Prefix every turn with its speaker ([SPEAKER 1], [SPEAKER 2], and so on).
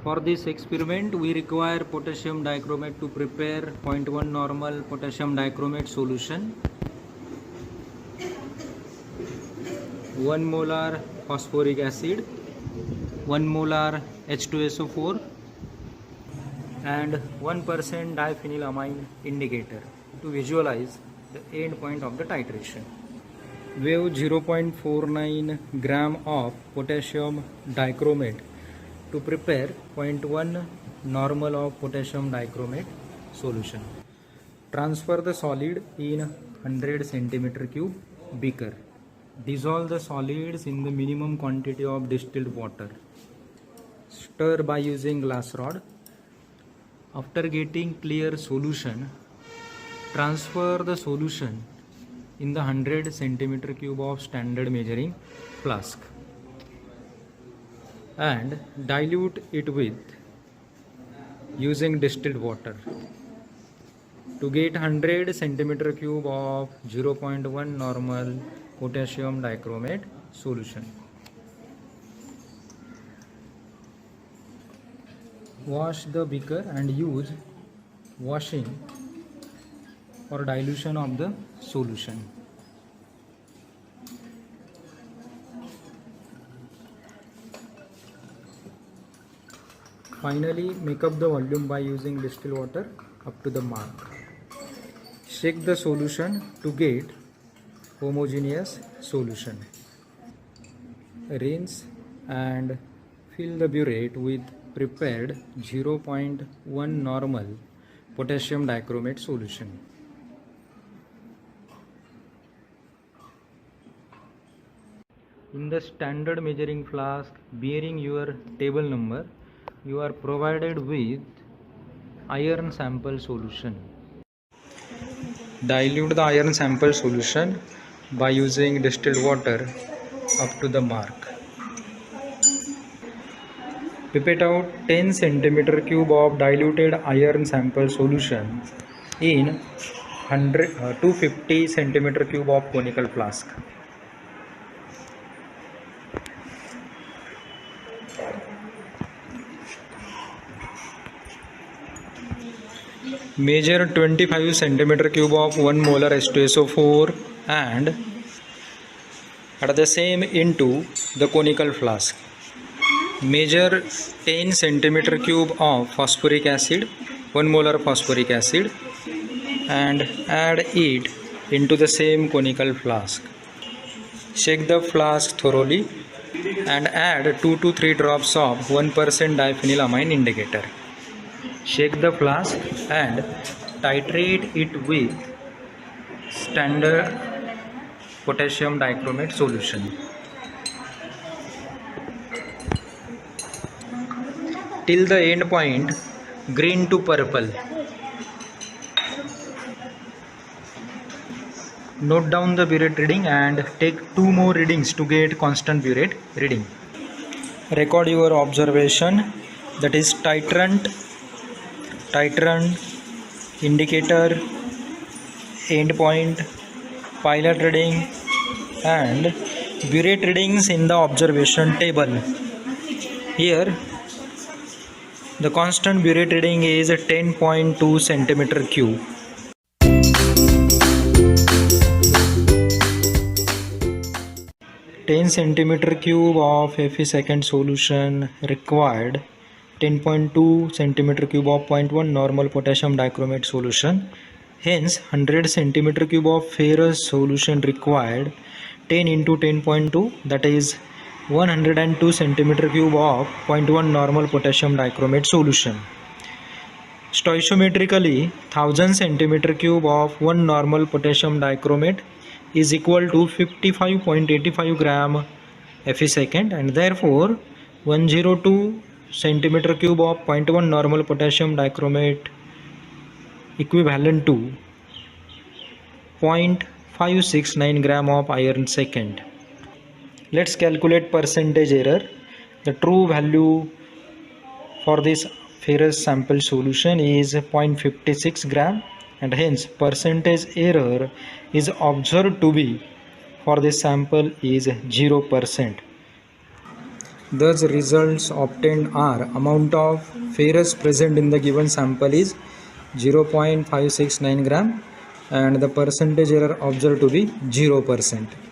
[SPEAKER 1] For this experiment, we require potassium dichromate to prepare 0.1 normal potassium dichromate solution, 1 molar phosphoric acid, 1 molar H2SO4 and 1% diphenylamine indicator to visualize the end point of the titration. Weigh 0.49 gram of potassium dichromate to prepare 0.1 normal of potassium dichromate solution. Transfer the solid in 100 cm³ beaker. Dissolve the solids in the minimum quantity of distilled water. Stir by using glass rod. After getting clear solution, transfer the solution in the 100 cm³ of standard measuring flask and dilute it with using distilled water. To get 100 cm³ of 0.1 normal potassium dichromate solution, wash the beaker and use washing for dilution of the solution. Finally, make up the volume by using distilled water up to the mark. Shake the solution to get homogeneous solution. Rinse and fill the burette with prepared 0.1 normal potassium dichromate solution. In the standard measuring flask bearing your table number, you are provided with iron sample solution. Dilute the iron sample solution by using distilled water up to the mark. Pipette out 10 cm³ of diluted iron sample solution in 250 cm³ of conical flask. Measure 25 cm³ of 1 molar H2SO4 and add the same into the conical flask. Measure 10 cm³ of phosphoric acid, 1 molar phosphoric acid, and add it into the same conical flask. Shake the flask thoroughly and add 2 to 3 drops of 1% diphenylamine indicator. Shake the flask and titrate it with standard potassium dichromate solution. Till the end point, green to purple. Note down the burette reading and take 2 more readings to get constant burette reading. Record your observation, that is titrant, indicator, endpoint, pilot reading and burette readings in the observation table. Here the constant burette reading is 10.2 cm³. Ten cm³ of Fe solution required 10.2 cm³ of 0.1 normal potassium dichromate solution. Hence 100 cm³ of ferrous solution required 10 into 10.2, that is 102 cm³ of 0.1 normal potassium dichromate solution. Stoichiometrically, 1000 cm³ of 1 normal potassium dichromate is equal to 55.85 gram Fe and therefore 102 cm³ of 0.1 normal potassium dichromate equivalent to 0.569 gram of iron second. Let's calculate percentage error. The true value for this ferrous sample solution is 0.56 gram and hence percentage error is observed to be for this sample is 0%. Thus results obtained are amount of ferrous present in the given sample is 0.569 gram and the percentage error observed to be 0%.